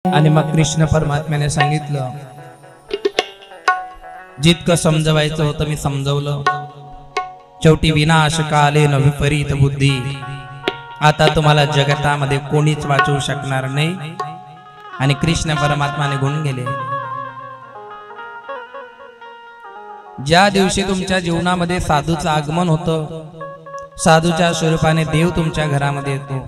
आणि मग कृष्ण परमात्म्याने सांगितलं, जितकं समजवायचं होतं मी समजवलं, शेवटी विनाश कालेन विपरीत बुद्धी, आता तुम्हाला जगतामध्ये कोणीच वाचवू शकणार नाही। आणि कृष्ण परमात्मा निघून गेले। ज्या दिवशी तुमच्या जीवनामध्ये साधूचं आगमन होतं, साधूच्या स्वरूपाने देव तुमच्या घरामध्ये येतो,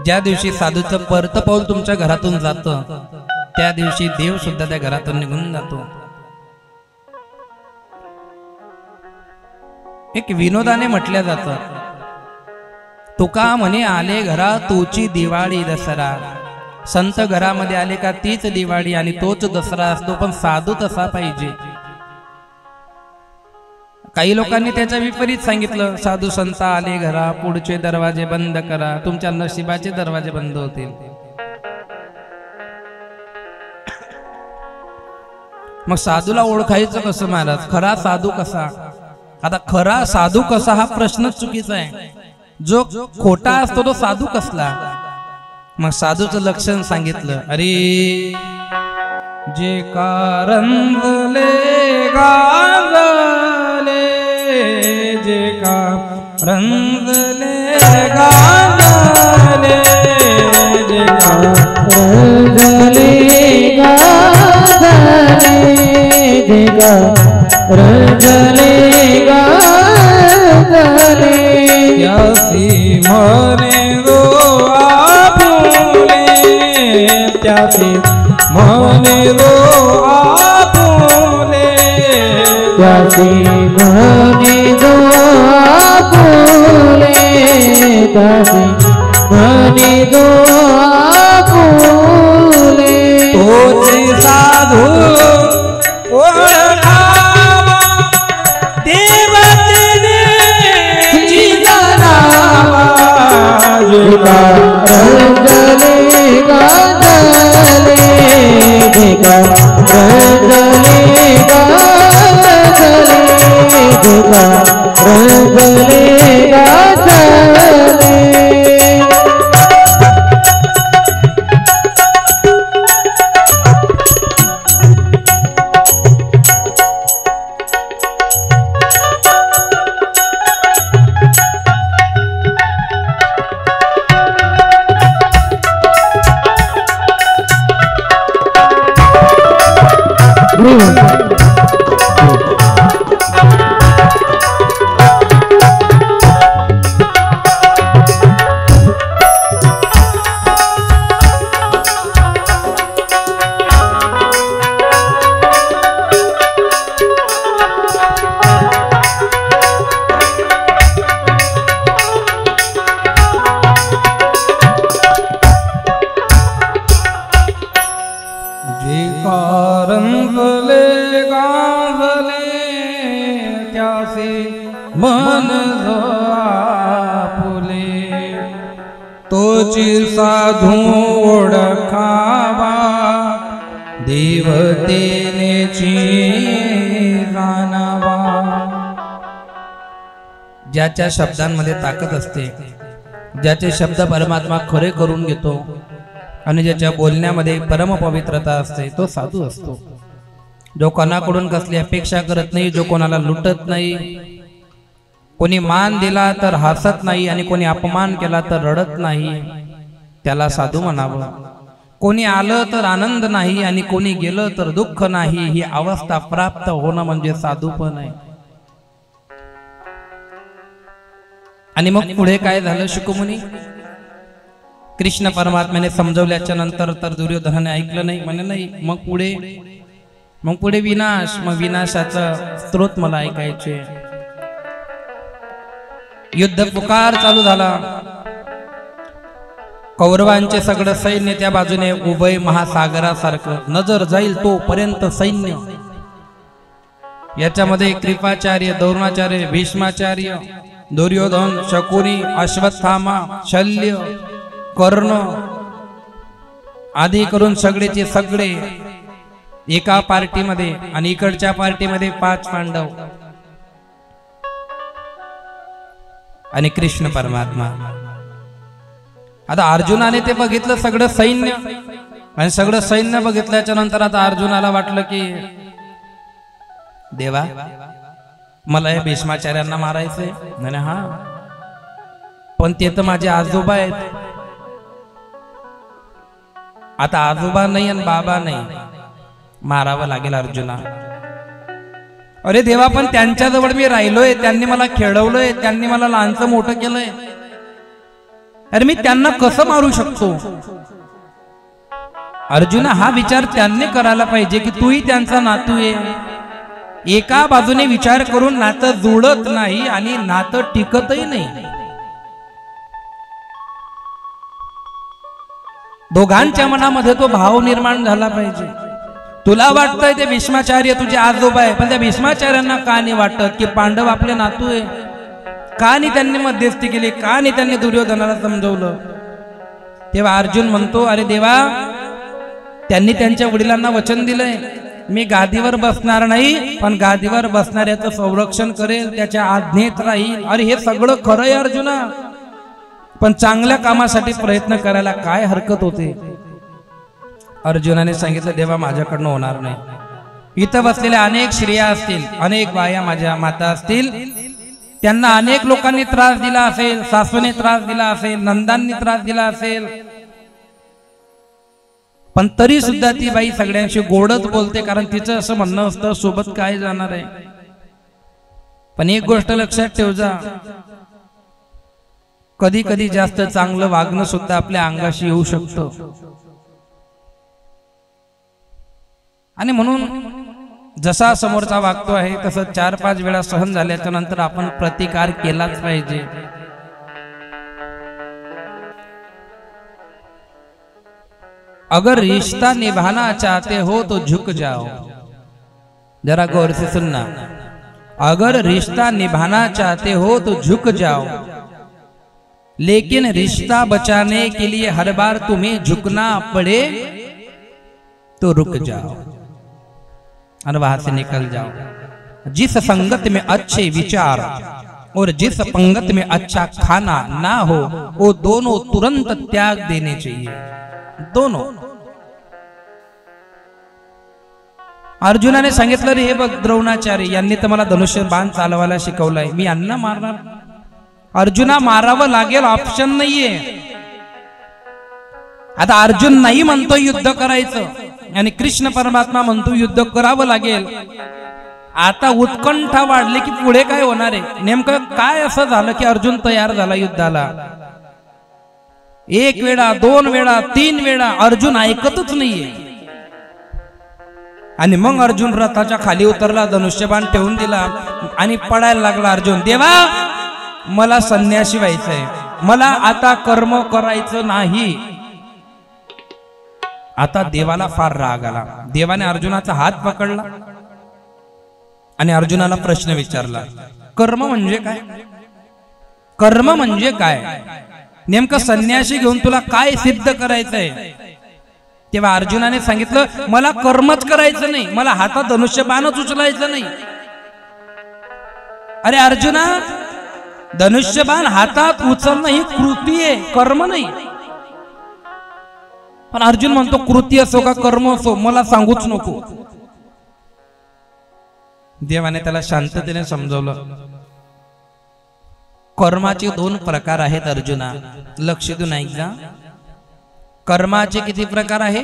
ज्या दिवशी साधूचं परत पाऊल तुमच्या घरातून जातं, त्या दिवशी देव सुद्धा त्या घरातून निघून जातो। एक विनोदाने म्हटल्या जातं, तुका म्हणे आले घरा तोची दिवाळी दसरा, संत घरामध्ये आले का तीच दिवाळी आणि तोच दसरा असतो, पण साधू तसा पाहिजे। काही लोकांनी त्याच्या विपरीत सांगितलं, साधू संत आले घरा पुढचे दरवाजे बंद करा, तुमच्या नशिबाचे दरवाजे बंद होतील। मग साधूला ओळखायचं कसं महाराज? खरा साधू कसा? आता खरा साधू कसा हा प्रश्नच चुकीचा आहे। जो खोटा असतो तो साधू कसला? मग साधूचं लक्षण सांगितलं, अरे जे कारंजले गाजले, जे कारंजले गाजले, जे कारंजले गाजले, जे कारंजले गाजले, त्यासी म्हणे गो आपुले, त्यासी म्हणे गो आपुले, त्यासी म्हणे गो आपुले, त्यासी म्हणे गो आपुले, तोचे साधू ओळखावा देवतेने चिंतनावा, जे कारंजले गाजले, जे कारंजले गाजले, जे कारंजले गाजले। साधू ओळखावा देवतेने जाणावा। ज्याच्या शब्दांमध्ये ताकद असते, ज्याचे शब्द परमात्मा खरे करून घेतो आणि ज्याच्या बोलण्यामध्ये परम पवित्रता असते, तो साधू असतो। जो कोणाकडून कसली अपेक्षा करत नाही, जो कोणाला लुटत नाही, कोणी मान दिला तर हसत नाही आणि कोणी अपमान केला तर रडत नाही, त्याला साधू म्हणावं। कोणी आलं तर आनंद नाही आणि कोणी गेलं तर दुःख नाही, ही अवस्था प्राप्त होणं म्हणजे साधूपण आहे। आणि मग पुढे काय झालं शुकमुनी? कृष्ण परमात्म्याने समजवल्याच्या नंतर तर दुर्योधनाने ऐकलं नाही, म्हणे नाही मग पुढे विनाश, मग विनाशाचा स्त्रोत मला ऐकायचे। युद्ध पुकार चालू झाला, कौरवांचे सगळं सैन्य त्या बाजूने उभय महासागरासारखं, नजर जाईल तो पर्यंत सैन्य। याच्यामध्ये कृपाचार्य, द्रोणाचार्य, भीष्माचार्य, दुर्योधन, शकुनी, अश्वत्थामा, शल्य, कर्ण आदी करून सगळेचे सगळे एका पार्टीमध्ये, आणि इकडच्या पार्टीमध्ये 5 पांडव आणि कृष्ण परमात्मा। आता अर्जुनाने ते बघितलं सगळं सैन्य, आणि सगळं सैन्य बघितल्याच्या नंतर आता अर्जुनाला वाटलं की देवा मला हे भीष्माचार्यांना मारायचंय. म्हणे हा, पण ते तर माझे आजोबा आहेत. आता आजोबा नाही आणि बाबा नाही, मारावं लागेल अर्जुना. अरे देवा, पण त्यांच्याजवळ मी राहिलोय, त्यांनी मला खेळवलंय, त्यांनी मला लहानचं मोठं केलंय. अरे मी त्यांना कसं मारू शकतो? अर्जुना, हा विचार त्यांनी करायला पाहिजे की तूही त्यांचा नातू आहे. एका बाजूने विचार करून नातं जुळत नाही आणि नातं टिकतही नाही. दोघांच्या मनामध्ये तो भाव निर्माण झाला पाहिजे. तुला वाटतंय ते भीष्माचार्य तुझे आजोबा आहे, पण त्या भीष्माचार्यांना का नाही वाटत की पांडव आपले नातू आहे? का नाही त्यांनी मध्यस्थी केली? का नाही त्यांनी दुर्योधनाला समजवलं? तेव्हा अर्जुन म्हणतो, अरे देवा, त्यांनी त्यांच्या वडिलांना वचन दिलंय, मी गादीवर बसणार नाही, पण गादीवर बसणाऱ्याचं संरक्षण करेल, त्याच्या आज्ञेत राहील. अरे हे सगळं खरं आहे अर्जुना, पण चांगल्या कामासाठी प्रयत्न करायला काय हरकत होते? अर्जुनाने सांगितलं, देवा माझ्याकडनं होणार नाही. इथं बसलेल्या अनेक स्त्रिया असतील, अनेक बाया माझ्या माता असतील, त्यांना अनेक लोकांनी त्रास दिला असेल, सासूने त्रास दिला असेल, नंदांनी त्रास दिला असेल, पण तरी सुद्धा ती बाई सगळ्यांशी गोडच बोलते, कारण तिचं असं म्हणणं असतं सोबत काय जाणार आहे. पण एक गोष्ट लक्षात ठेव जा, कधी कधी जास्त चांगलं वागणं सुद्धा आपल्या अंगाशी येऊ शकतं. आणि म्हणून जसा समोरचा वागतो आहे तसं 4-5 वेळा सहन झाल्याच्या नंतर आपण प्रतिकार केलाच पाहिजे. अगर रिश्ता निभाना चाहते हो तो झुक जाओ. जरा गौर से सुनना. अगर रिश्ता निभाना चाहते हो तो झुक जाओ, लेकिन रिश्ता बचाने के लिए हर बार तुम्हें झुकना पड़े तो रुक जाओ और वहां से निकल जाओ. जिस संगत में अच्छे विचार और जिस पंगत में अच्छा खाना ना हो, वो दोनों तुरंत त्याग देने चाहिए. दोनों. अर्जुनाने सांगितलं, रे हे बघ द्रोणाचार्य यांनी तर मला धनुष्य बाण चालवायला शिकवलाय, मी यांना मारणार? अर्जुना, मारावं लागेल, ऑप्शन नाहीये. आता अर्जुन नाही म्हणतो युद्ध करायचं आणि कृष्ण परमात्मा म्हणतो युद्ध करावं लागेल. आता उत्कंठा वाढली की पुढे काय होणार आहे? नेमकं काय असं झालं की अर्जुन तयार झाला युद्धाला? 1 वेळा 2 वेळा 3 वेळा अर्जुन ऐकतच नाहीये. आणि मग अर्जुन रथाच्या खाली उतरला, धनुष्यबाण ठेवून दिला आणि पडायला लागला. अर्जुन, देवा मला संन्यासी व्हायचंय, मला आता कर्म करायचं नाही. आता देवाला फार राग आला. देवाने अर्जुनाचा हात पकडला आणि अर्जुनाला प्रश्न विचारला, कर्म म्हणजे काय? कर्म म्हणजे काय? नेमकं संन्यासी घेऊन तुला काय सिद्ध करायचंय? तेव्हा अर्जुनाने सांगितलं, मला कर्मच करायचं नाही, मला हातात धनुष्यबाणच उचलायचं नाही. अरे अर्जुना, धनुष्यबाण हातात उचलणं ही कृती आहे, कर्म नाही. पण अर्जुन म्हणतो, कृती असो का कर्म असो मला सांगूच नको. देवाने त्याला शांततेने समजवलं, कर्माचे 2 प्रकार आहेत अर्जुना, लक्ष देऊन ऐक जा. कर्माचे किती प्रकार आहे?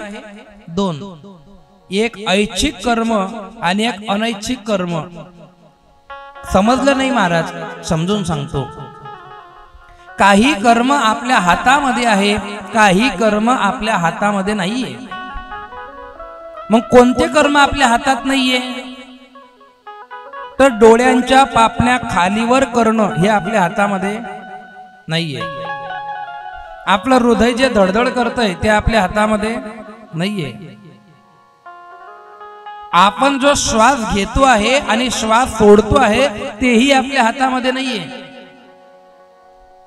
2. एक ऐच्छिक कर्म आणि एक अनैच्छिक कर्म. समजलं नाही महाराज? समजून सांगतो. काही कर्म आपल्या हातामध्ये आहे, काही कर्म आपल्या हातामध्ये नाहीये. मग कोणते कर्म आपल्या हातात नाहीये? तर डोळ्यांच्या पापण्या खालीवर करणं हे आपल्या हातामध्ये नाहीये. आपलं हृदय जे धडधड करतंय ते आपल्या हातामध्ये नाहीये. आपण जो श्वास घेतो आहे आणि श्वास सोडतो आहे तेही आपल्या हातामध्ये नाहीये.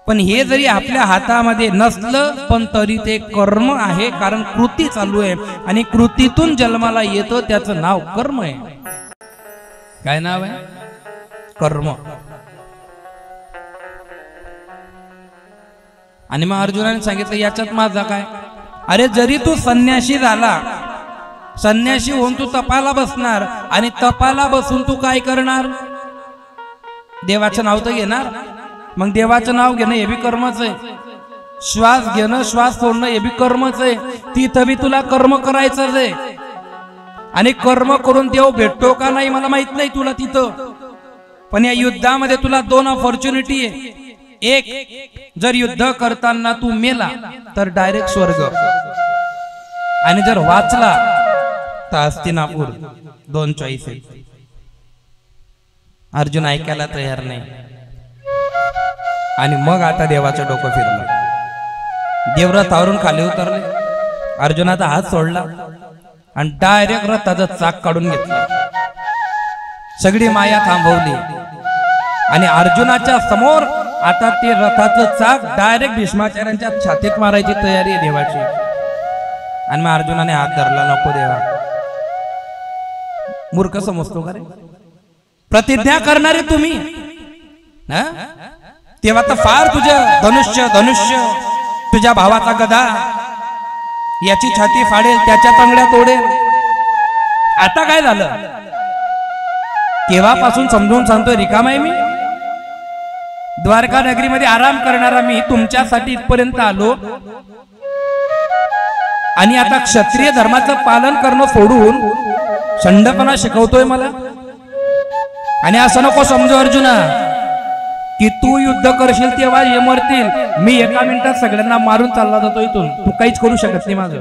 पण हे जरी आपल्या हातामध्ये नसलं पण तरी ते कर्म आहे, कारण कृती चालू आहे आणि कृतीतून जन्माला येतं त्याचं नाव कर्म आहे. काय नाव आहे? कर्म. आणि मग अर्जुनाने सांगितलं, याच्यात माझा काय? अरे जरी तू संन्याशी झाला, संन्याशी होऊन तू तपाला बसणार आणि तपाला बसून तू काय करणार? देवाचं नाव तर घेणार. मग देवाचं नाव घेणं हे बी कर्मच आहे. श्वास घेणं श्वास सोडणं हे बी कर्मच आहे. तिथं बी तुला कर्म करायचंच आहे. आणि कर्म करून देव भेटतो का नाही मला माहित नाही तुला तिथं. पण या युद्धामध्ये तुला दोन ऑपॉर्च्युनिटी आहे. एक, जर युद्ध करताना तू मेला तर डायरेक्ट स्वर्ग, आणि जर वाचला तर हस्तिनापूर. दोन चॉईस आहे. अर्जुन ऐकायला तयार नाही. आणि मग आता देवाचं डोकं फिरलं. देव रथावरून खाली उतरले. अर्जुनाचा हात सोडला आणि डायरेक्ट रथाचं चाक काढून घेतलं. सगळी माया थांबवली आणि अर्जुनाच्या समोर आता ते रथाचं चाक डायरेक्ट भीष्माचार्यांच्या छातीत मारायची तयारी आहे देवाची. आणि मग अर्जुनाने हात धरला. नको देवा, मूर्ख समजतो का रे? प्रतिज्ञा करणारे तुम्ही ना, तेव्हा तर फार तुझं धनुष्य तुझ्या भावाचा गदा याची छाती फाडेल, त्याच्या तंगड्या तोडेल. आता काय झालं? केव्हापासून समजून सांगतोय रिकामा आहे मी. द्वारका नगरीमध्ये आराम करणारा मी तुमच्यासाठी इथपर्यंत आलो आणि आता क्षत्रिय धर्माचं पालन करणं सोडून शंडपणा शिकवतोय मला. आणि असं नको समजू अर्जुना की तू युद्ध करशील तेव्हा हे मरतील, मी एका मिनिटात सगळ्यांना मारून चालला जातो इथून, तू काहीच करू शकत नाही माझं.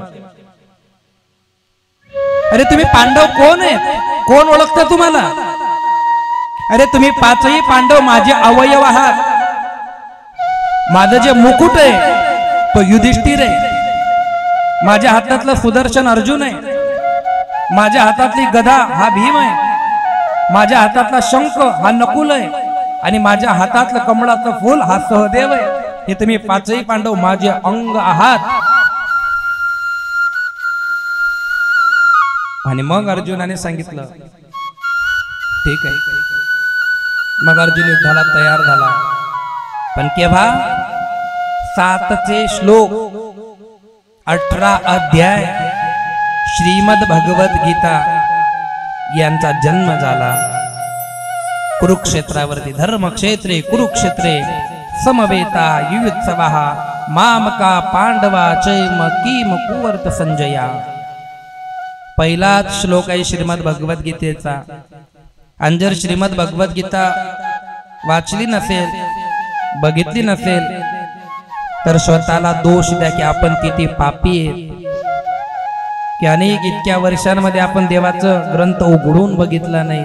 अरे तुम्ही पांडव कोण आहे? कोण ओळखतं तुम्हाला? अरे तुम्ही पाचही पांडव माझे अवयव आहात. माझं जे मुकुट आहे तो युधिष्ठिर आहे. माझ्या हातातलं सुदर्शन अर्जुन आहे. माझ्या हातातली गदा हा भीम आहे. माझ्या हातातला शंख हा नकुल आहे. आणि माझ्या हातातलं कमळाचं फूल हा सहदेव आहे. हे तुम्ही पाचही पांडव माझे अंग आहात. आणि मग अर्जुनाने सांगितलं ठीक आहे. मग अर्जुन युद्धाला तयार झाला. पण केव्हा? 7 श्लोक 18 अध्याय श्रीमद भगवत गीता यांचा जन्म झाला. कुरुक्षेत्रावरती धर्मक्षेत्रे कुरुक्षेत्रे समवेता युयुत्सवः मामका पांडवा चैम किम कुवर्त संजया. पहिलाच श्लोक आहे श्रीमद भगवत गीतेचा. आणि जर श्रीमद भगवत गीता वाचली नसेल, बघितली नसेल तर स्वतःला दोष द्या की आपण किती पापी आहे, की अनेक इतक्या वर्षांमध्ये आपण देवाचं ग्रंथ उघडून बघितला नाही.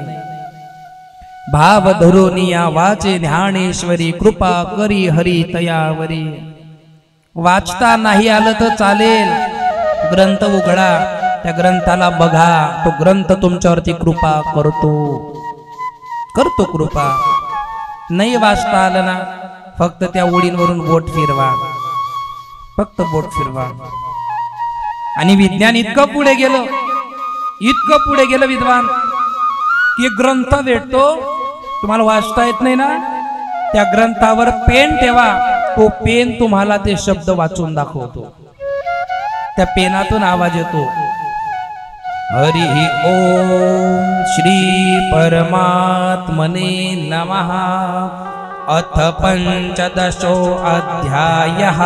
भाव धरोनिया वाचे ज्ञानेश्वरी कृपा करी हरी तयावरी. वाचता नाही आलं तर चालेल, ग्रंथ उघडा, त्या ग्रंथाला बघा. तो ग्रंथ तुमच्यावरती कृपा करतो कृपा. नाही वाचता आलं ना, फक्त त्या ओळींवरून बोट फिरवा, फक्त बोट फिरवा. आणि विज्ञान इतकं पुढे गेलं विद्वान की ग्रंथ भेटतो, तुम्हाला वाचता येत नाही ना, त्या ग्रंथावर पेन ठेवा, तो पेन तुम्हाला ते शब्द वाचून दाखवतो. त्या पेनातून आवाज येतो. हरि ओम श्री परमात्मने नमः. अथ 15 अध्यायः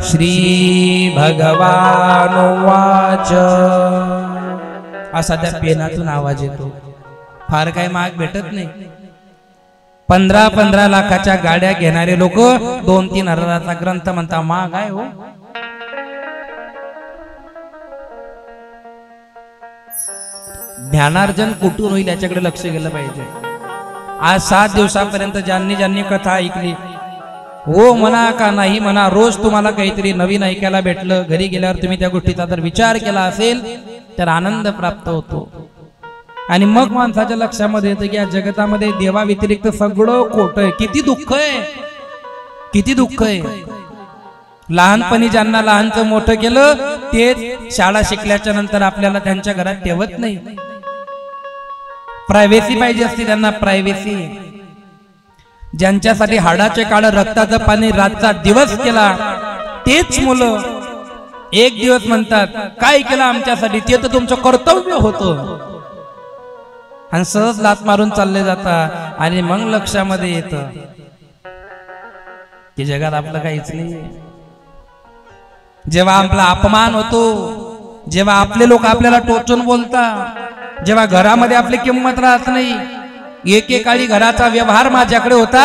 श्री भगवानुवाच. असा त्या पेनातून आवाज येतो. फार काय महाग भेटत नाही. 15-15 लाखाच्या गाड्या घेणारे लोक 2-3 हजाराचा ग्रंथ म्हणता महाग आहे हो. ज्ञानार्जन कुठून होईल याच्याकडे लक्ष गेलं पाहिजे. आज 7 दिवसापर्यंत ज्यांनी कथा ऐकली, हो म्हणा का नाही म्हणा, रोज तुम्हाला काहीतरी नवीन ऐकायला भेटलं. घरी गेल्यावर तुम्ही त्या गोष्टीचा जर विचार केला असेल तर आनंद प्राप्त होतो. आणि मग माणसाच्या लक्षामध्ये येतं की या जगतामध्ये देवा व्यतिरिक्त सगळं खोटं आहे. किती दुःख आहे. लहानपणी ज्यांना लहानचं मोठं केलं तेच शाळा शिकल्याच्या नंतर आपल्याला त्यांच्या घरात ठेवत नाही. प्रायव्हेसी पाहिजे असते त्यांना, प्रायव्हेसी. ज्यांच्यासाठी हाडाचे काळ रक्ताचं पाणी रातचा दिवस केला तेच मुलं एक दिवस म्हणतात काय केलं आमच्यासाठी, ते तर तुमचं कर्तव्य होतं, आणि सहज लात मारून चालले जातात. आणि मग लक्षामध्ये येतं की जगात आपलं काहीच नाही. जेव्हा आपला अपमान होतो, जेव्हा आपले लोक आपल्याला टोचून बोलतात, जेव्हा घरामध्ये आपली किंमत राहत नाही. एकेकाळी घराचा व्यवहार माझ्याकडे होता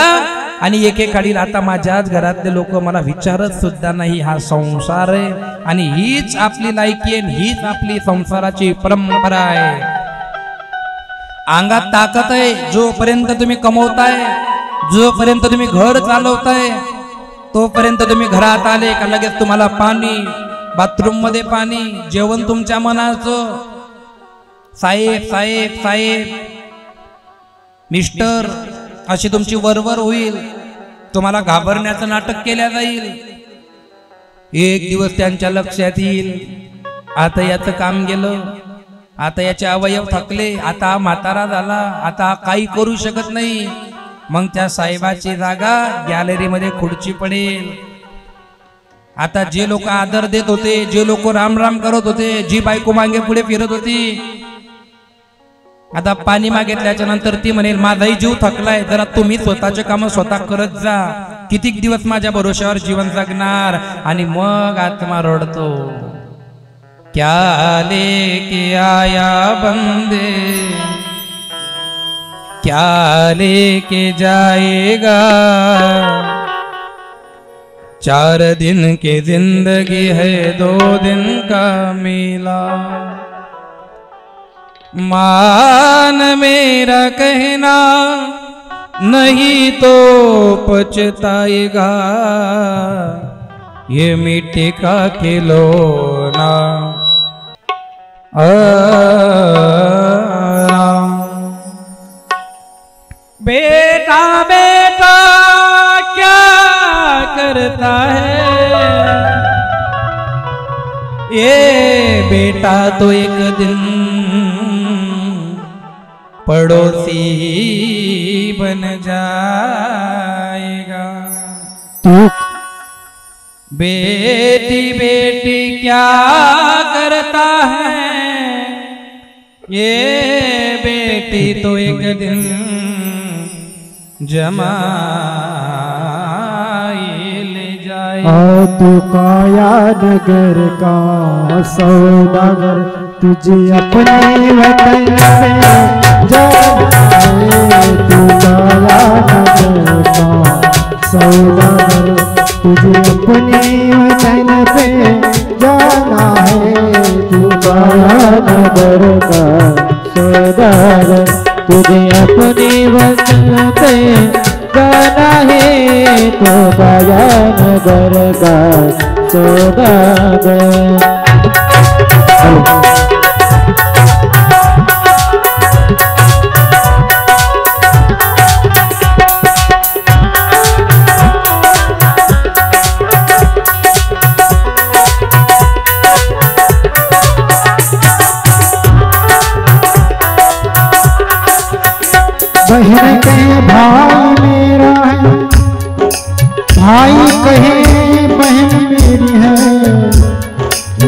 आणि एकेकाळी आता माझ्याच घरातले लोक मला विचारत सुद्धा नाही. हा संसार आहे आणि हीच आपली लायकी आहे, हीच आपली संसाराची परंपरा आहे. अंगात ताकद आहे जोपर्यंत तुम्ही कमवताय, जोपर्यंत तुम्ही घर चालवताय, तोपर्यंत तुम्ही घरात आले का लगेच तुम्हाला पाणी, बाथरूम मध्ये पाणी, जेवण तुमच्या मनाचं, साहेब साहेब साहेब, मिस्टर, अशी तुमची वरवर होईल. तुम्हाला घाबरण्याचं नाटक केल्या जाईल. एक दिवस त्यांच्या लक्षात येईल आता याचं काम गेलं, आता याचे अवयव थकले, आता म्हातारा झाला, आता काही करू शकत नाही. मग त्या साहेबाची जागा गॅलरीमध्ये खुर्ची पडेल. आता जे लोक आदर देत होते, जे लोक राम राम करत होते, जी बायको मागे पुढे फिरत होती, आता पाणी मागितल्याच्या नंतर ती म्हणेल माझाही जीव थकलाय, जरा तुम्ही स्वतःचे काम स्वतः करत जा, कितीक दिवस माझ्या भरोश्यावर जीवन जगणार. आणि मग आत्मा रडतो, क्या लेके आया बंदे, क्या लेके जाएगा, 4 दिन की जिंदगी है 2 दिन का मेला. मान मेरा कहना नहीं तो पछताएगा, ये मिट्टी का खिलौना. बेटा बेटा क्या करता है, ये बेटा तो एक दिन पड़ोसी बन जाएगा. बेटी बेटी क्या करता है, ये बेटी तो एक दिन जमाई ले जाए. तू काया नगर का सौदागर, तुझे अपने वतन से जाना है. तू काया नगर का सौदागर, तुझे अपने वतन पे जाना है. तू काया नगर का सौदागर, तुझे अपने वतन पे जाना है. तो काया नगर का सौदागर. बहन कहे भाई मेरा है, भाई कहे बहन मेरी है.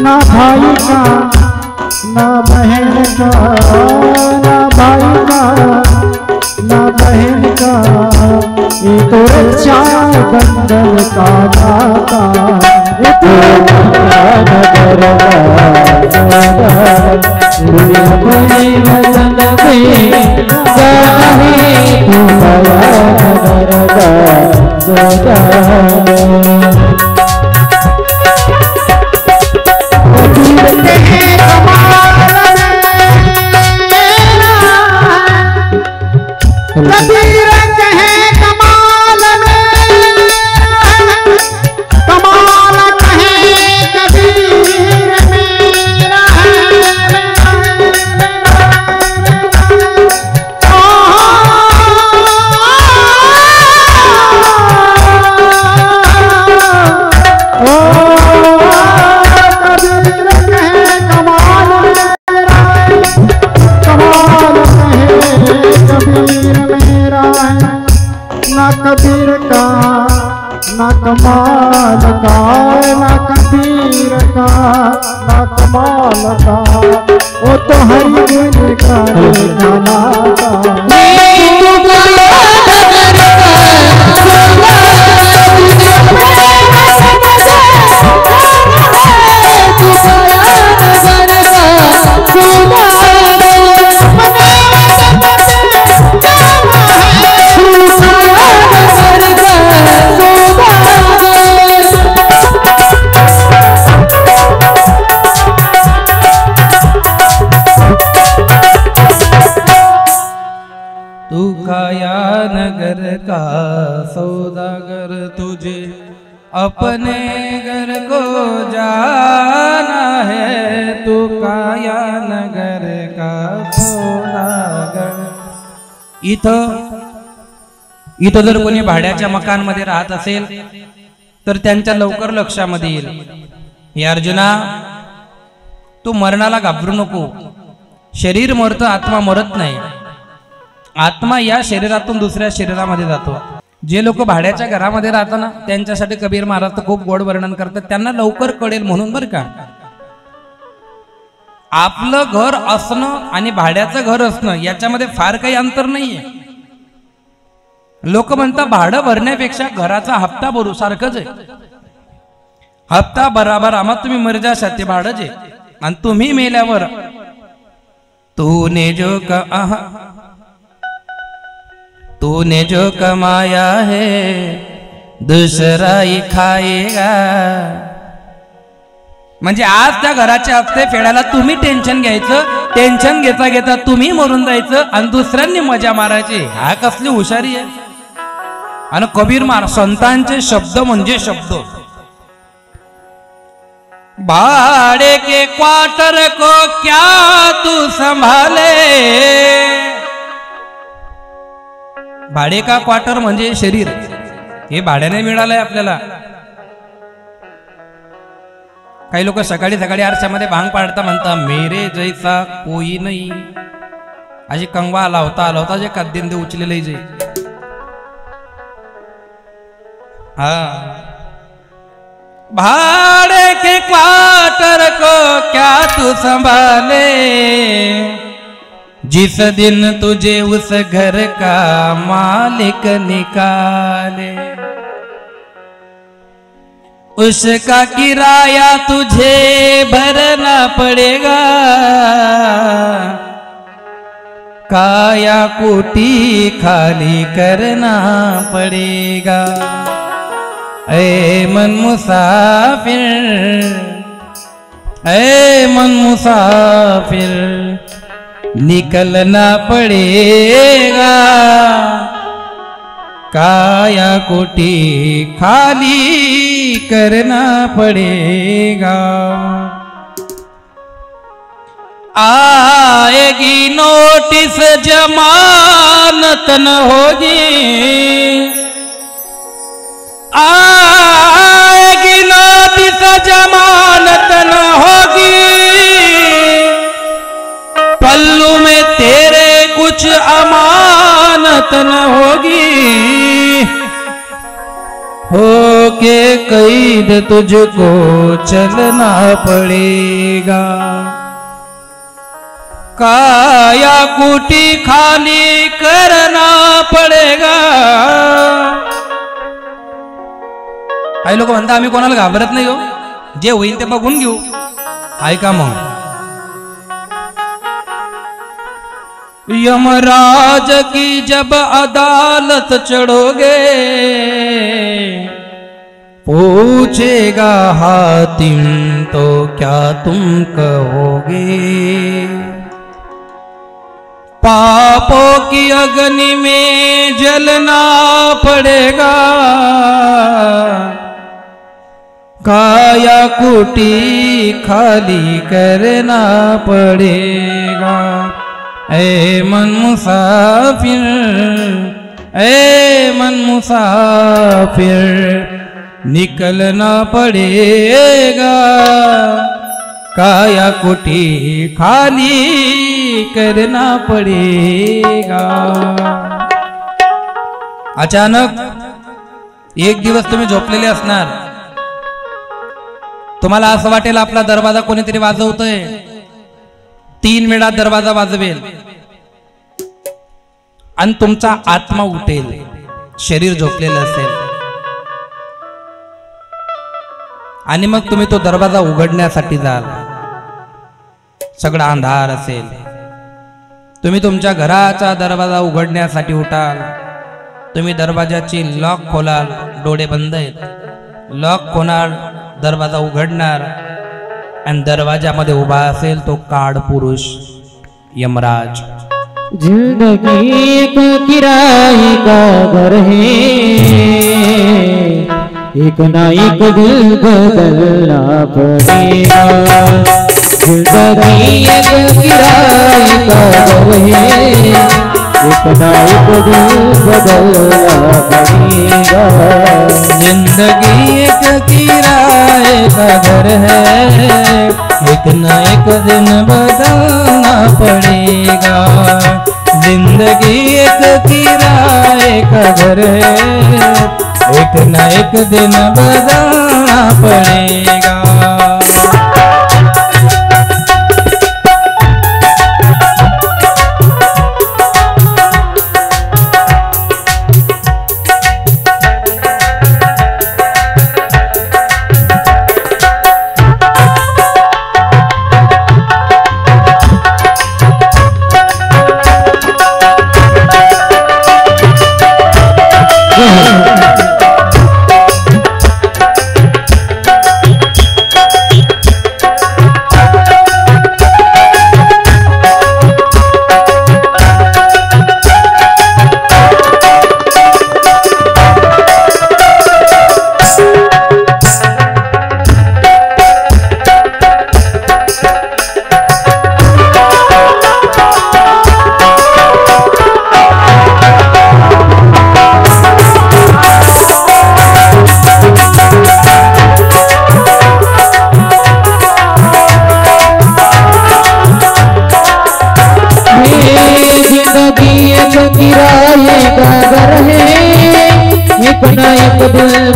ना भाई का ना बहन का, ना भाई का ना बहन का, ये तो रक्षा बंधन का नाता. ये तो नगर अपने वतन पे जाना है. तू काया नगर का सौदागर. कबीर कहे कमाल में, कमाल कहे कबीर मेरा है. ना कबीर का ना कमाल का ना कबीर का ना कमाल का वो तो हरि गुण का गाना तू काया नगर का सौदागर तुझे अपने घर को जाना है। तू काया नगर का सौदागर। इथं जर कोणी भाड्याच्या मकानमध्ये राहत असेल तर त्यांच्या लवकर लक्षामध्ये येईल, हे अर्जुना तू मरणाला घाबरू नको. शरीर मरतं, आत्मा मरत नाही. आत्मा या शरीरातून दुसऱ्या शरीरामध्ये जातो. जे लोक भाड्याच्या घरामध्ये राहतात ना त्यांच्यासाठी कबीर महाराज खूप गोड वर्णन करतात. त्यांना लवकर कळेल म्हणून बरं का. आपलं घर असणं आणि भाड्याचं घर असणं याच्यामध्ये फार काही अंतर नाहीये. लोक म्हणतात भाडं भरण्यापेक्षा घराचा हप्ता भरू सारखंच आहे. हप्ता बराबर आम्हाला तुम्ही मर जाशात ते भाडंच आहे. आणि तुम्ही मेल्यावर तूने जो कमाया है दूसरा ही खाएगा. म्हणजे आज त्या घराचे हप्ते फेडायला तुम्ही टेन्शन घ्यायचं, टेन्शन घेता घेता तुम्ही मरून जायचं आणि दुसऱ्यांनी मजा मारायची. हा कसली हुशारी आहे. आणि कबीर महाराज संतांचे शब्द म्हणजे शब्द. भाड़े के क्वार्टर को क्या तू संभाले. भाडे का क्वार्टर म्हणजे शरीर, हे भाड्याने मिळालंय आपल्याला. काही लोक सकाळी सकाळी आरशामध्ये भांग पाडता म्हणता मेरे जैसा कोई नाही. अशी कंगवा लावता जे कद्दिंदे उचलेले जे. हा भाड़े के क्वार्टर को क्या तू संभाले. जिस दिन तुझे उस घर का मालिक निकाले उसका किराया तुझे भरना पड़ेगा. काया कोठी खाली करना पड़ेगा. ऐ मन मुसाफिर, ऐ मन मुसाफिर निकलना पड़ेगा. काया कोठी खाली करना पड़ेगा. आएगी नोटिस जमानत न होगी. आएगी नोटिस जमानत न होगी. पल्लू में तेरे कुछ अमानत न होगी. होके कैद तुझको चलना पड़ेगा. काया कुटी खाली करना पड़ेगा. काही लोक म्हणतात आम्ही कोणाला घाबरत नाही हो, जे होईल ते बघून घेऊ. ऐका मग. यमराज की जब अदालत चढ़ोगे पूछेगा हातिम तो क्या तुम कहोगे. पापों की अग्नि में जलना पड़ेगा. काया कुटी खाली करना पड़ेगा. ऐ मन मुसाफिर, ऐ मन मुसाफिर निकलना पड़ेगा. काया कुटी खाली करना पड़ेगा. अचानक एक दिवस तुम्ही झोपलेले असणार, तुम्हाला असं वाटेल आपला दरवाजा कोणीतरी वाजवतोय, 3 वेळा दरवाजा वाजवेल आणि तुमचा आत्मा उठेल, शरीर झोपलेलं असेल आणि मग तुम्ही तो दरवाजा उघडण्यासाठी जाल. सगळा अंधार असेल, तुम्ही तुमच्या घराचा दरवाजा उघडण्यासाठी उठाल. तुम्ही दरवाजाची लॉक खोलाल, डोळे बंद आहेत, लॉक खोलाल, दरवाजा उघडणार आणि दरवाजामध्ये उभा असेल तो काळ पुरुष यमराज. जिंदगी एक किराए का घर है, एक ना एक दिल बदलना पड़ेगा. जिंदगी एक किराए का घर है, एक ना एक दिल बदलना पड़ेगा. जिंदगी एक किराए का घर है, एक न एक दिन बदलना पड़ेगा. जिंदगी एक किराए का घर है, एक न एक दिन बदलना पड़ेगा.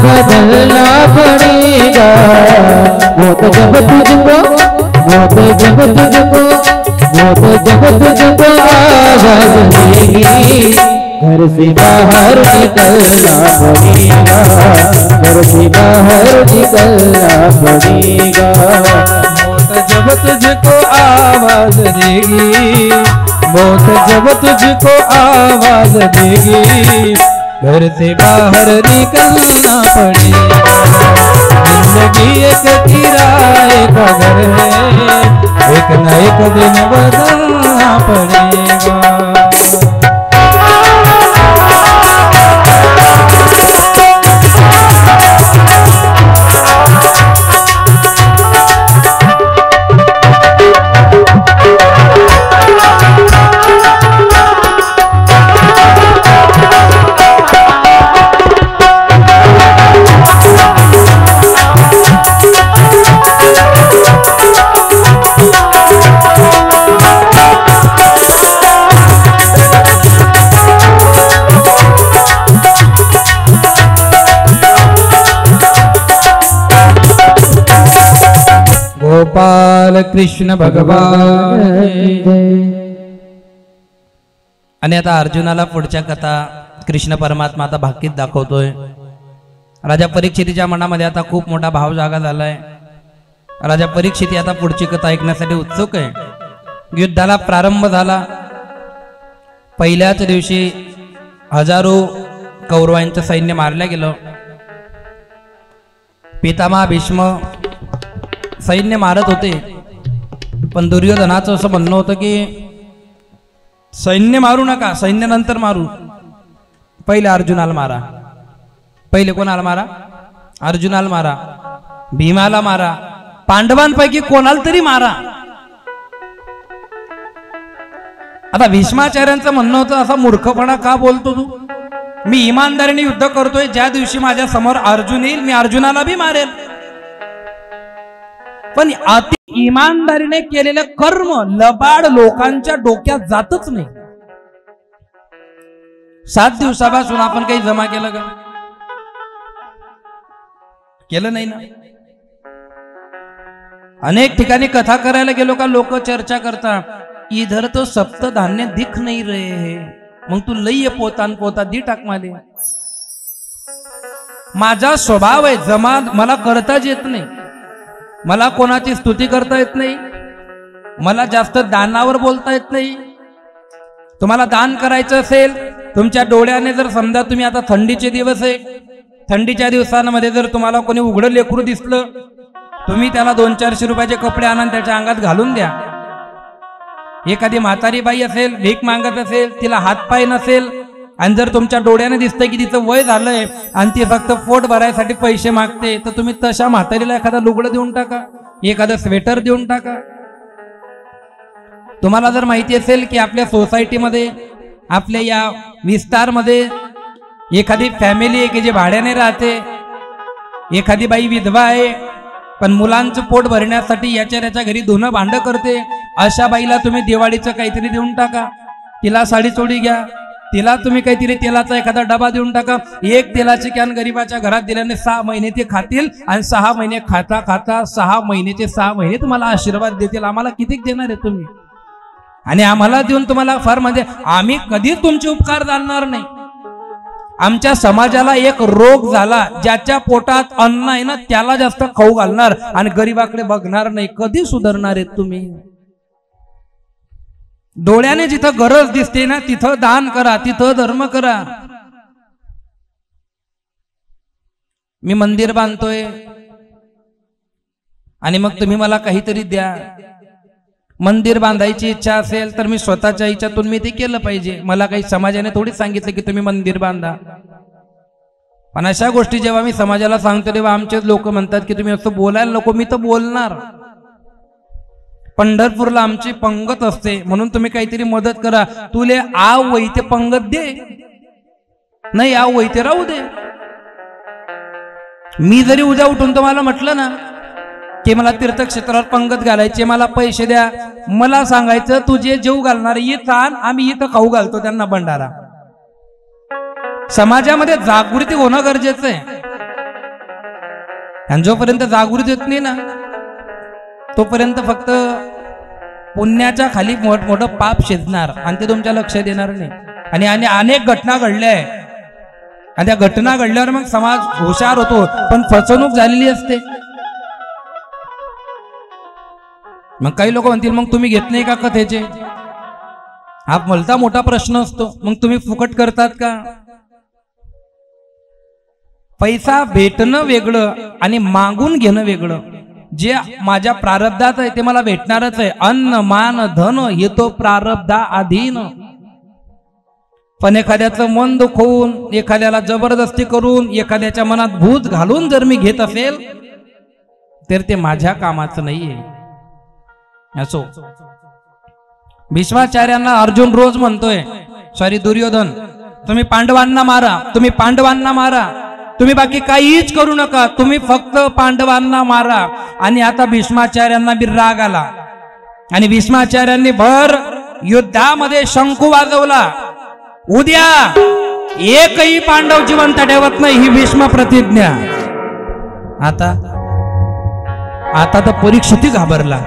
बदलना पड़ेगा. वो तो जब तुझको आवाज देगी, घर से बाहर निकलना पड़ेगा. घर से बाहर निकलना पड़ेगा. मौत जब तुझको आवाज देगी, मौत जब तुझको आवाज देगी, घर से बाहर निकलना पड़ेगा. जिंदगी एक किराए का घर है, एक न एक दिन बदलना पड़ेगा. गोपाल कृष्ण भगवान. आणि आता अर्जुनाला पुढच्या कथा कृष्ण परमात्मा आता भाकीत दाखवतोय. राजा परीक्षितीच्या मनामध्ये आता खूप मोठा भाव जागा झालाय. राजा परीक्षिती आता पुढची कथा ऐकण्यासाठी उत्सुक आहे. युद्धाला प्रारंभ झाला. पहिल्याच दिवशी हजारो कौरवांचं सैन्य मारलं गेलं. पितामह भीष्म सैन्य मारत होते, पण दुर्योधनाचं असं म्हणणं होतं की सैन्य मारू नका, सैन्य नंतर मारू, पहिले अर्जुनाला मारा. पहिले कोणाला मारा? अर्जुनाला मारा, भीमाला मारा, पांडवांपैकी कोणाला तरी मारा. आता भीष्माचार्यांचं म्हणणं होतं असा मूर्खपणा का बोलतो तू? मी इमानदारीने युद्ध करतोय. ज्या दिवशी माझ्या समोर अर्जुन येईल मी अर्जुनाला बी मारेल. पण अति इमानदारीने केलेलं कर्म लबाड लोकांच्या डोक्यात जातच नाही. 7 दिवसापासून आपण काही जमा केलं का? केलं नाही ना. अनेक ठिकाणी कथा करायला गेलो का लोक चर्चा करता, इधर तो सप्त धान्य दिख नाही रे, मग तू लई पोतान पोता दी टाक माले. माझा स्वभाव आहे जमा, मला करताच येत नाही, मला कोणाची स्तुती करता येत नाही, मला जास्त दानावर बोलता येत नाही. तुम्हाला दान करायचं असेल, तुमच्या डोळ्याने जर समजा तुम्ही आता थंडीचे दिवस आहे, थंडीच्या दिवसांमध्ये जर तुम्हाला कोणी उघडं लेकरू दिसलं, तुम्ही त्याला 200-400 रुपयाचे कपडे आणून त्याच्या अंगात घालून द्या. एखादी म्हातारी बाई असेल, भीक मागत असेल, तिला हातपाय नसेल, आणि जर तुमच्या डोळ्याने दिसतंय की तिचं वय झालंय आणि ती फक्त पोट भरायसाठी पैसे मागते, तर तुम्ही तशा म्हातारीला एखादा लुगडं देऊन टाका, एखादं स्वेटर देऊन टाका. तुम्हाला जर माहिती असेल की आपल्या सोसायटीमध्ये, आपल्या या विस्तारमध्ये एखादी फॅमिली आहे की जे भाड्याने राहते, एखादी बाई विधवा आहे पण मुलांचं पोट भरण्यासाठी याच्या त्याच्या घरी धुणं भांडं करते, अशा बाईला तुम्ही दिवाळीचं काहीतरी देऊन टाका. तिला साडी चोडी घ्या, तिला तुम्ही काहीतरी तेलाचा एखादा डबा देऊन टाका. एक तेलाची कॅन गरीबाच्या घरात दिल्याने 6 महिने ते खातील, आणि 6 महिने खाता खाता 6 महिन्याचे 6 महिने तुम्हाला आशीर्वाद देतील. आम्हाला किती देणार आहे तुम्ही? आणि आम्हाला देऊन तुम्हाला फार म्हणजे आम्ही कधीच तुमचे उपकार जाणणार नाही. आमच्या समाजाला एक रोग झाला, ज्याच्या पोटात अन्न आहे ना त्याला जास्त खाऊ घालणार आणि गरीबाकडे बघणार नाही. कधी सुधारणार आहेत तुम्ही? डोळ्याने जिथं गरज दिसते ना तिथं दान करा, तिथं धर्म करा. मी मंदिर बांधतोय आणि मग तुम्ही मला काहीतरी द्या. मंदिर बांधायची इच्छा असेल तर मी स्वतःच्या इच्छातून मी ते केलं पाहिजे. मला काही समाजाने थोडीच सांगितलं की तुम्ही मंदिर बांधा. पण अशा गोष्टी जेव्हा मी समाजाला सांगतो तेव्हा आमचेच लोक म्हणतात की तुम्ही असं बोलायला नको. मी तर बोलणार. पंढरपूरला आमची पंगत असते म्हणून तुम्ही काहीतरी मदत करा. तुले आव वही ते पंगत दे, नाही आव वही ते राहू दे. मी जरी उद्या उठून तुम्हाला म्हटलं ना की मला तीर्थक्षेत्रावर पंगत घालायची, मला पैसे द्या, मला सांगायचं तुझे जेव घालणार इथं आण, आम्ही इथं खाऊ घालतो त्यांना भंडारा. समाजामध्ये जागृती होणं गरजेचं आहे. आणि जोपर्यंत जागृती होत नाही ना तोपर्यंत फक्त पुण्याच्या खाली मोठमोठं पाप शिजणार आणि ते तुमच्या लक्षात येणार नाही. आणि अनेक घटना घडल्या आहे आणि त्या घटना घडल्यावर मग समाज हुशार होतो, पण फसवणूक झालेली असते. मग काही लोक म्हणतील मग तुम्ही घेत नाही का कथेचे? हा भलता मोठा प्रश्न असतो. मग तुम्ही फुकट करतात का? पैसा भेटणं वेगळं आणि मागून घेणं वेगळं. जे माझ्या प्रारब्धात आहे ते मला भेटणारच आहे. अन्न मान धन हे तो प्रारब्धा अधीन. पण एखाद्याचं मन दुखवून, एखाद्याला जबरदस्ती करून, एखाद्याच्या मनात भूत घालून जर मी घेत असेल तर ते माझ्या कामाचं नाहीये. असो, भीष्माचार्यांना अर्जुन रोज म्हणतोय, सॉरी दुर्योधन, तुम्ही पांडवांना मारा, तुम्ही पांडवांना मारा, तुम्ही बाकी काहीच करू नका, तुम्ही फक्त पांडवांना मारा. आणि आता भीष्माचार्यांना बी राग आला आणि भीष्माचार्यांनी भर युद्धामध्ये शंखू वाजवला. उद्या एकही पांडव जिवंत ठेवत नाही ही भीष्म प्रतिज्ञा. आता तर परीक्षित घाबरला.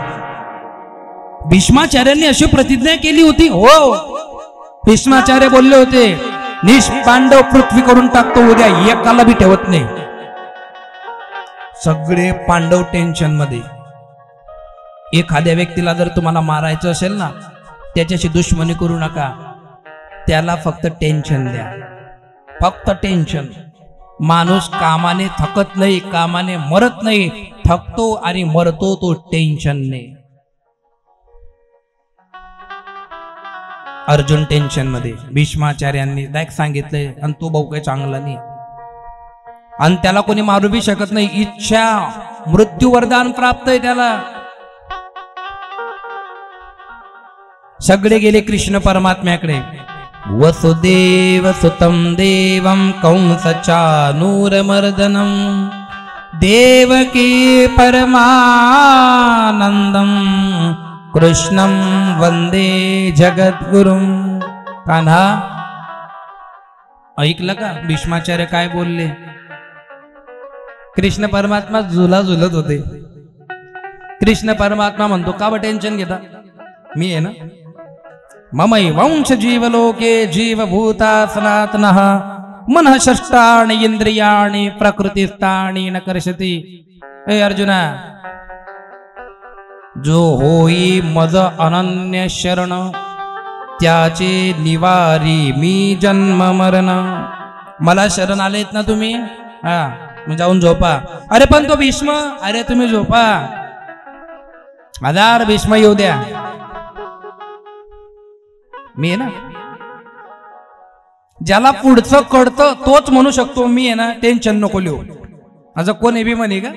भीष्माचार्यांनी अशी प्रतिज्ञा केली होती. हो, भीष्माचार्य बोलले होते निष्पांडव पृथ्वी करून टाकतो, उद्या एकाला बी ठेवत नाही. सगळे पांडव टेन्शन मध्ये. एखाद्या व्यक्तीला जर तुम्हाला मारायचं असेल ना त्याच्याशी दुश्मनी करू नका, त्याला फक्त टेन्शन द्या, फक्त टेन्शन. माणूस कामाने थकत नाही, कामाने मरत नाही, थकतो आणि मरतो तो टेन्शनने. अर्जुन टेन्शन मध्ये. भीष्माचार्यांनी डायरेक्ट सांगितलंय आणि तो भाऊ काही चांगला नाही आणि त्याला कोणी मारू बी शकत नाही. इच्छा मृत्यू वरदान प्राप्त आहे त्याला. सगळे गेले कृष्ण परमात्म्याकडे. वसुदेव सुतम देवम कंसचानूरमर्दनम देवकी परमानंदम कृष्णं वंदे जगद्गुरुं. कान्हा, ऐकलं का भीष्माचार्य काय बोलले? कृष्ण परमात्मा झुला झुलत होते. कृष्ण परमात्मा म्हणतो का बा टेन्शन घेता, मी आहे ना. ममै वंश जीवलोके जीवभूता सनातनः मनः षष्ठाणि इंद्रियाणि प्रकृतिस्थानि न कर्षति. ए अर्जुना, जो होई मज अनन्य शरण त्याचे निवारी मी जन्म मरण. मला शरण आलेत ना तुम्ही, हा मी जाऊन झोपा. अरे पण तो भीष्म, अरे तुम्ही झोपा, हजार भीष्म येऊ द्या, मी आहे ना. ज्याला पुढचं कळतं तोच म्हणू शकतो मी आहे ना, टेन्शन नको लिहू. असं कोण हे बी म्हणे का,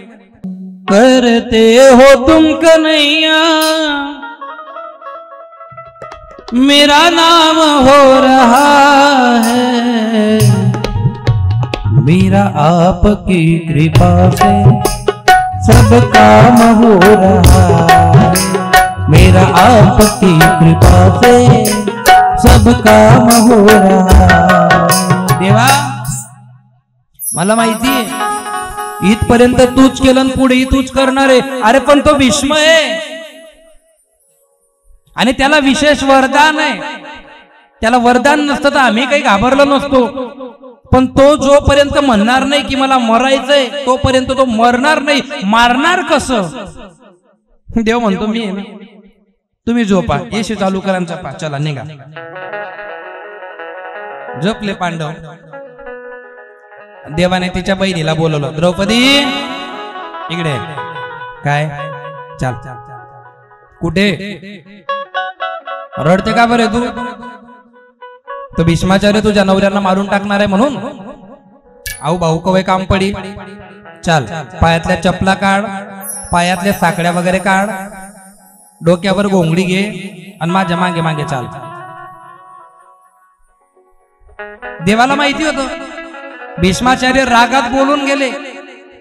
करते हो तुम कन्हैया मेरा नाम हो रहा है, मेरा आपकी कृपा से सब काम हो रहा है, मेरा आपकी कृपा से सब काम हो रहा. देवा मला माहिती आहे इथपर्यंत तूच केलं, पुढे तूच करणार आहे. अरे पण तो भीष्म आहे आणि त्याला विशेष वरदान आहे. त्याला वरदान नसतं तर आम्ही काही घाबरलो नसतो. पण तो जोपर्यंत म्हणणार नाही की मला मरायचंय तोपर्यंत तो मरणार नाही. मारणार कसं, देव म्हणतो मी आहे ना, तुम्ही झोपा, येशी चालू करा, पा चला निघा. झोपले पांडव. देवाने तिच्या बहिणीला बोलवलं, द्रौपदी इकडे. काय चाल, कुठे रडते का बरे तू, तो भीष्माचार्य तुझ्या नवऱ्यांना मारून टाकणार आहे म्हणून. आऊ भाऊ कवय काम पडी, चाल पायातल्या चपला काढ, पायातल्या साकड्या वगैरे काढ, डोक्यावर घोंगडी घे आणि माझ्या मागे मागे चाल. देवाला माहिती होतं भीष्माचार्य रागात बोलून गेले,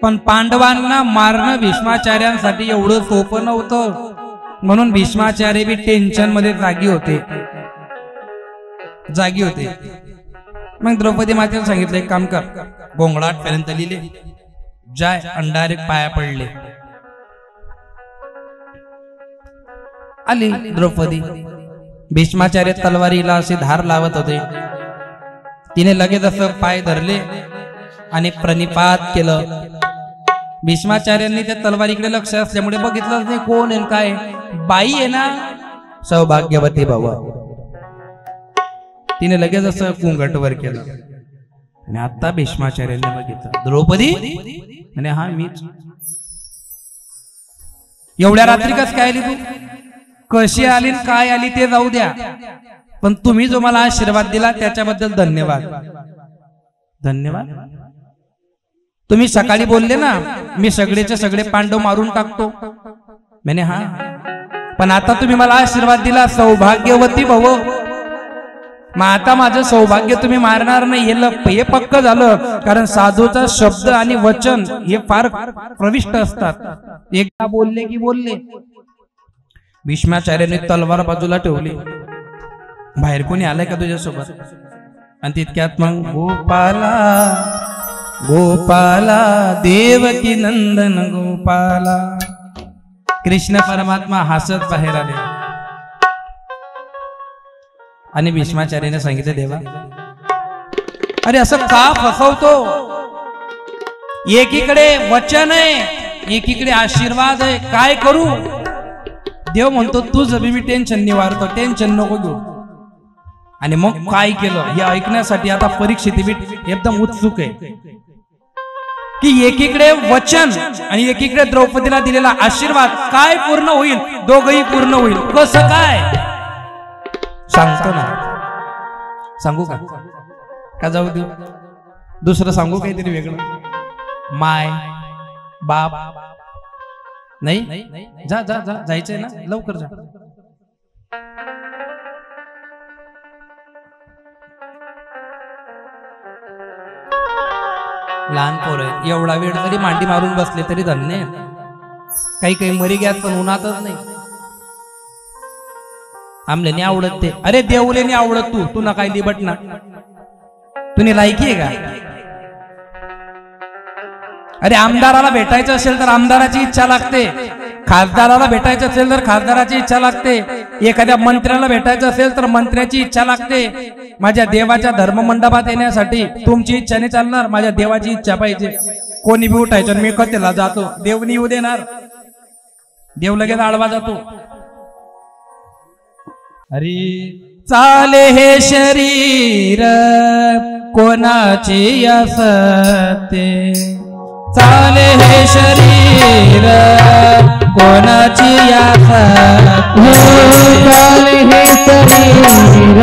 पण पांडवांना मारणं भीष्माचार्यांसाठी एवढं सोपं नव्हतं. म्हणून भीष्माचार्य बी टेन्शन मध्ये जागी होते. मग द्रौपदी मातेला सांगितलं एक काम कर, गोंगडाट पर्यंत लिहिले जाय आणि डायरेक्ट पाया पडले. आली द्रौपदी. भीष्माचार्य तलवारीला असे धार लावत होते. तिने लगेच असं पाय धरले आणि प्रणिपात केलं. भीष्माचार्यांनी त्या तलवारीकडे लक्ष असल्यामुळे बघितलंच नाही कोण आहे काय. बाई आहे ना, सौभाग्यवती बाबा. तिने लगेच असं कुंगट वर केलं आणि आता भीष्माचार्यांनी बघितलं, द्रौपदी आणि हा मीच. एवढ्या रात्री कस काय आली तू, कशी आली काय आली ते जाऊ द्या, पण तुम्ही जो मला आशीर्वाद दिला त्याच्याबद्दल धन्यवाद. धन्यवाद. तुम्ही सकाळी बोलले ना मी सगळेचे सगळे पांडव मारून टाकतो, मैंने हा, पण आता तुम्ही मला आशीर्वाद दिला सौभाग्यवती भव. मग आता माझं सौभाग्य तुम्ही मारणार नाही हे पक्क झालं. कारण साधूचा शब्द आणि वचन हे फार प्रविष्ट असतात. एकदा बोलले की बोलले. भीष्माचार्याने तलवार बाजूला ठेवली. बाहेर कोणी आलंय का तुझ्यासोबत, आणि तितक्यात मग गोपाला गोपाला देवकी नंदन गोपाला, कृष्ण परमात्मा हसत बाहेर आले. आणि भीष्माचार्याने सांगितलं, देवा अरे असं का फसवतो, एकीकडे वचन आहे एकीकडे आशीर्वाद आहे, काय करू. देव म्हणतो तुझं मी टेन्शन निवारतो, टेन्शन नको घेऊ. आणि मग काय केलं हे ऐकण्यासाठी आता परीक्षित एकदम उत्सुक आहे की एकीकडे वचन आणि एकीकडे द्रौपदीला दिलेला आशीर्वाद काय पूर्ण होईल, दोघही पूर्ण होईल. कसं काय सांगतो ना, सांगू का जाऊ देऊ, दुसरं सांगू काहीतरी वेगळं. माय बाप नाही, जा जा जा जायचंय ना, लवकर जा. लहान पोर आहे, एवढा वेळ जरी मांडी मारून बसले तरी धन्य. काही काही मरी घ्यात पण उन्हातच नाही. आमल्याने आवडत ते, अरे देवलेने आवडत तू ना काय लिबट ना, तुने लायकी आहे का. अरे आमदाराला भेटायचं असेल तर आमदाराची इच्छा लागते, खासदाराला भेटायचं असेल तर खासदाराची इच्छा लागते, एखाद्या मंत्र्याला भेटायचं असेल तर मंत्र्याची इच्छा लागते. माझ्या देवाच्या धर्ममंडपात येण्यासाठी तुमची इच्छा नाही चालणार, माझ्या देवाची इच्छा पाहिजे. कोणी बी उठायचं मी कथेला जातो, देव नाही येऊ देणार, देव लगेच आडवा जातो. अरे चाले हे शरीर कोणाची असते, चाले हे शरीर कोणाची असते, चाले हे शरीर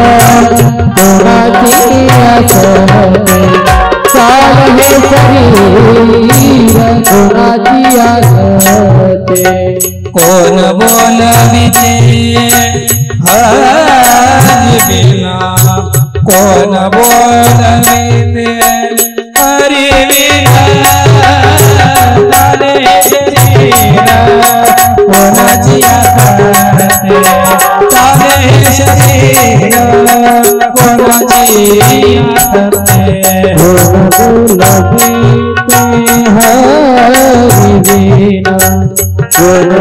कोणाची असते, चाले हे शरीर कोणाची असते. कोण बोलविते हरी बिना, कोण बोलविते हरी बिना, चाले शरीर कोणाची असते, चाले शरीर कोणाची असते. कोण बोलविते हरी बिना, कोण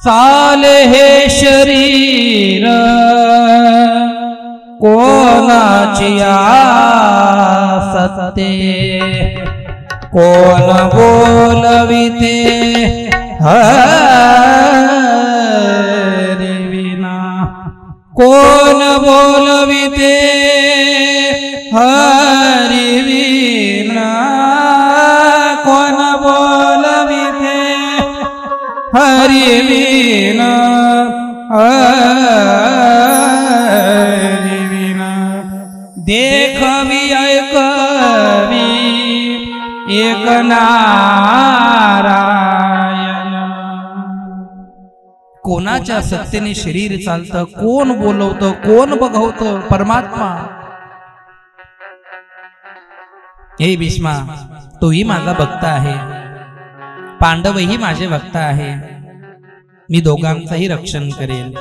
चाले हे शरीर कोणाची असते, कोण बोलविते हरी विना, कोण बोलविते हरी विना, कोण बोलविते हरी विना, हरी विना. देखवी ऐकवी एक नारायण. कोणाच्या सत्तेने शरीर चालतं, कोण बोलवतं, कोण बघवतं? परमात्मा. हे भीष्मा, तोही माझा भक्त आहे, पांडवही माझे भक्त आहे, मी दोघांचंही रक्षण करेन.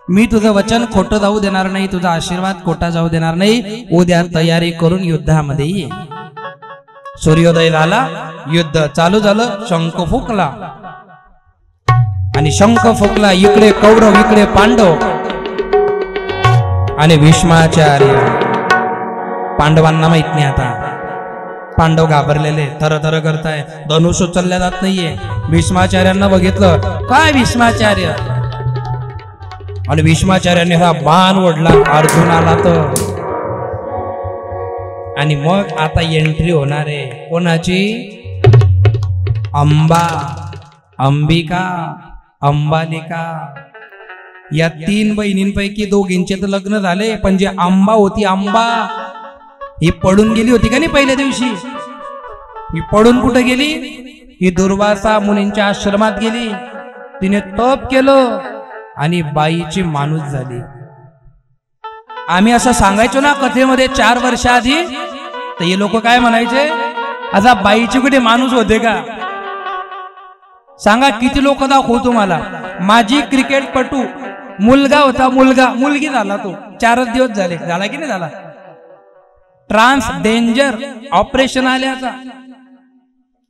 मी तुझं वचन खोटं जाऊ देणार नाही, तुझा आशीर्वाद खोटा जाऊ देणार नाही. उद्या तयारी करून युद्धामध्ये ये. सूर्योदय झाला, युद्ध चालू झालं. शंख फुकला आणि शंख फुकला, इकडे कौरव इकडे पांडव आणि भीष्माचार्य. पांडवांना माहित नाही आता, पांडव घाबरलेले थरथर करताय, धनुष्य उचलल्या जात नाहीये. भीष्माचार्यांना बघितलं, काय भीष्माचार्य, आणि भीष्माचार्याने हा बाण ओढला अर्जुनाला तर. आणि मग आता एंट्री होणार आहे कोणाची? अंबा, अंबिका, अंबालिका या तीन बहिणींपैकी दोघींचे तर लग्न झाले, पण जे अंबा होती, अंबा ही पडून गेली होती का नाही पहिल्या दिवशी? ही पडून कुठे गेली? ही दुर्वासा मुनींच्या आश्रमात गेली, तिने तप केलं आणि बाईची माणूस झाली. आम्ही असं सांगायचो ना कथेमध्ये 4 वर्ष आधी, तर हे लोक काय म्हणायचे, आता बाईची कुठे माणूस होते का? सांगा किती लोक दाखवू तुम्हाला. माझी क्रिकेटपटू मुलगा होता, मुलगी झाला, तो 4 दिवस झाले, झाला की नाही झाला? ट्रान्स डेंजर ऑपरेशन आले. आता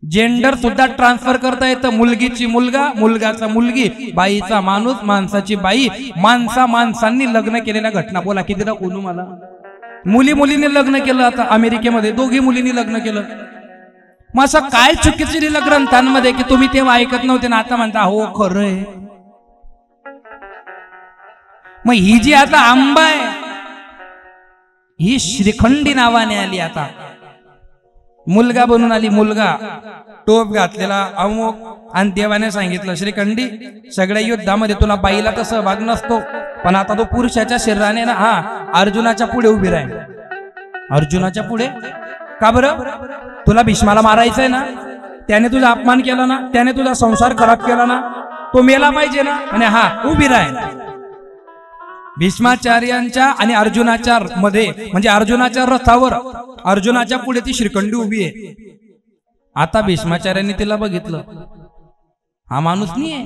जेंडर सुद्धा ट्रान्सफर करता येतं. मुलगीची मुलगा, मुलगाचा मुलगी, बाईचा माणूस, माणसाची बाई, माणसांनी लग्न केलेल्या घटना. बोला किती दाखवू मला. मुलीने लग्न केलं. आता अमेरिकेमध्ये दोघी मुलींनी लग्न केलं. मग असं काय चुकीचं लिहिलं ग्रंथांमध्ये की तुम्ही तेव्हा ऐकत नव्हते ना आता म्हणता हो खरंय. मग ही जी आता आंबा आहे ही श्रीखंडी नावाने आली. आता मुलगा बनून आली. मुलगा टोप घातलेला अमुक. आणि देवाने सांगितलं श्रीखंडी सगळ्या युद्धामध्ये तुला बाईला तर सहभाग नसतो पण आता तो पुरुषाच्या शरीराने ना हा अर्जुनाच्या पुढे उभी राहील. अर्जुनाच्या पुढे का बरं? तुला भीष्माला मारायचंय ना, त्याने तुझा अपमान केला ना, त्याने तुझा संसार खराब केला ना, तो मेला पाहिजे ना. आणि हा उभी राहील. भीष्माचार्यांच्या आणि अर्जुनाच्या मध्ये म्हणजे अर्जुनाच्या रथावर अर्जुनाच्या पुढे ती श्रीखंडी उभी आहे. आता भीष्माचार्यांनी तिला बघितलं हा माणूस नाही आहे,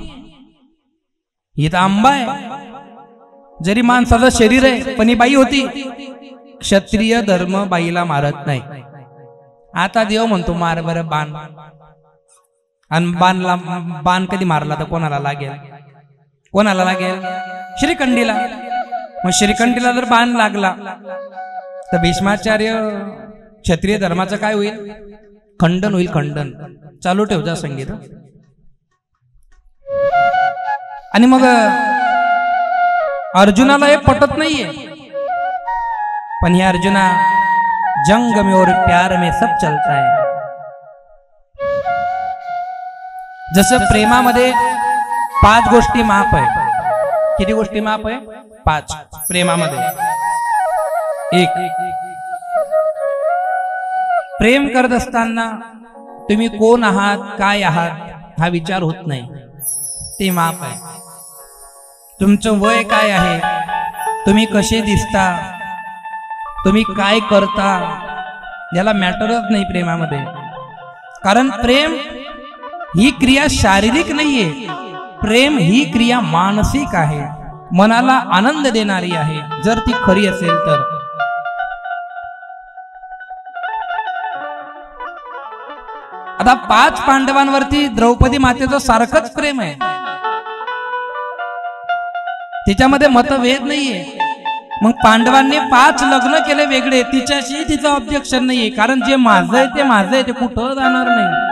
ही तर आंबा आहे. जरी माणसाचं शरीर आहे पण ही बाई होती. क्षत्रिय धर्म बाईला मारत नाही. आता देव म्हणतो मार बरं बाण. आणि बाण कधी मारला तर कोणाला लागेल? कोणाला लागेल? श्रीखंडीला. मग श्रीखंडीला जर बाण लागला तर भीष्माचार्य क्षत्रिय धर्माचं काय होईल? खंडन होईल. खंडन. चालू ठेव जा संगीत. आणि मग अर्जुनाला हे पटत नाहीये. पण हे अर्जुना जंग में और प्यार में सब चलता है. जसं प्रेमामध्ये 5 गोष्टी माप आहे. किती गोष्टी माप आहे? 5 प्रेमामध्ये. 1 प्रेम करत असताना तुम्ही कोण आहात काय आहात हा विचार होत नाही. ते माप आहे. तुमचं वय काय आहे, तुम्ही कसे दिसता, तुम्ही काय करता याला मॅटरच नाही प्रेमामध्ये. कारण प्रेम ही क्रिया शारीरिक नाहीये. प्रेम ही क्रिया मानसिक आहे, मनाला आनंद देणारी आहे जर ती खरी असेल तर. आता 5 पांडवांवरती द्रौपदी मातेचं सारखंच प्रेम आहे. तिच्यामध्ये मतभेद नाहीये. मग पांडवांनी 5 लग्न केले वेगळे. तिच्याशी तिचं ऑब्जेक्शन नाहीये. कारण जे माझं आहे ते माझं आहे, ते कुठं जाणार नाही.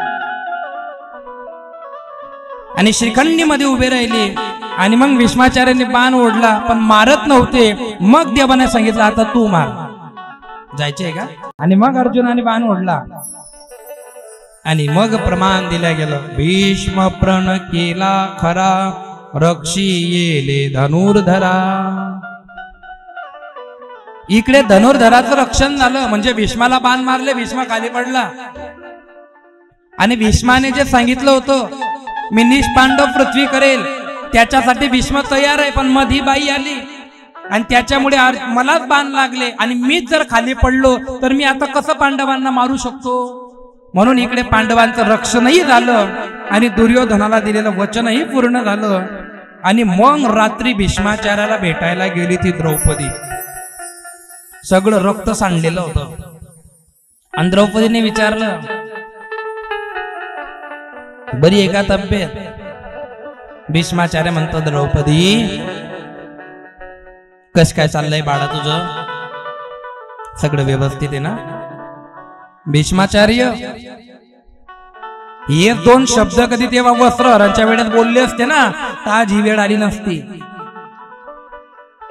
आणि श्रीखंडी मध्ये उभे राहिले. आणि मग भीष्माचार्यांनी बाण ओढला पण मारत नव्हते. मग देवाने सांगितलं आता तू मार. जायचंय का? आणि मग अर्जुनाने बाण ओढला आणि मग प्रमाण दिलं गेलं. भीष्म प्रण केला खरा रक्षी येले धनुर्धरा. इकडे धनुर्धराचं रक्षण झालं. म्हणजे भीष्माला बाण मारले, भीष्म खाली पडला. आणि भीष्माने जे सांगितलं होतं मी निष्पांडव पृथ्वी करेल त्याच्यासाठी भीष्म तयार आहे. पण मधी बाई आली आणि त्याच्यामुळे मलाच बाण लागले. आणि मीच जर खाली पडलो तर मी आता कसं पांडवांना मारू शकतो? म्हणून इकडे पांडवांचं रक्षणही झालं आणि दुर्योधनाला दिलेलं वचनही पूर्ण झालं. आणि मग रात्री भीष्माचार्याला भेटायला गेली ती द्रौपदी. सगळं रक्त सांडलेलं होतं. आणि द्रौपदीने विचारलं बरी आहे का तब्येत? भीष्माचार्य म्हणतो द्रौपदी कस काय चाललंय बाळा तुझं? सगळं व्यवस्थित आहे ना? भीष्माचार्य हे 2 शब्द कधी तेव्हा वस्त्रहरांच्या वेळेत बोलले असते ना तर आज ही वेळ आली नसती.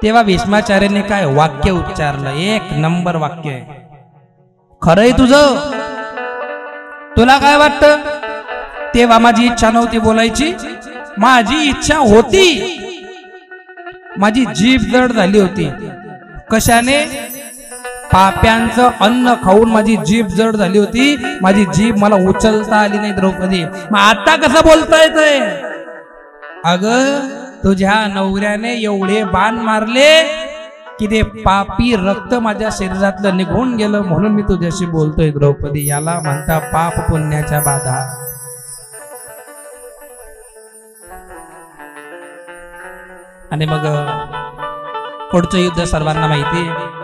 तेव्हा भीष्माचार्याने काय वाक्य उच्चारलं. 1 नंबर वाक्य आहे. खरंय तुझं? तुला काय वाटतं? तेव्हा माझी इच्छा नव्हती बोलायची. माझी इच्छा होती. माझी जीभ जड झाली होती. कशाने? पाप्यांचं अन्न खाऊन माझी जीभ जड झाली होती. माझी जीभ मला उचलता आली नाही द्रौपदी. मग आता कसं बोलता येतंय? अगं तुझ्या नवऱ्याने एवढे बाण मारले की ते पापी रक्त माझ्या शरीरातलं निघून गेलं म्हणून मी तुझ्याशी बोलतोय द्रौपदी. याला म्हणता पाप पुण्याच्या बाधा. आणि मग पुढचं युद्ध सर्वांना माहिती आहे.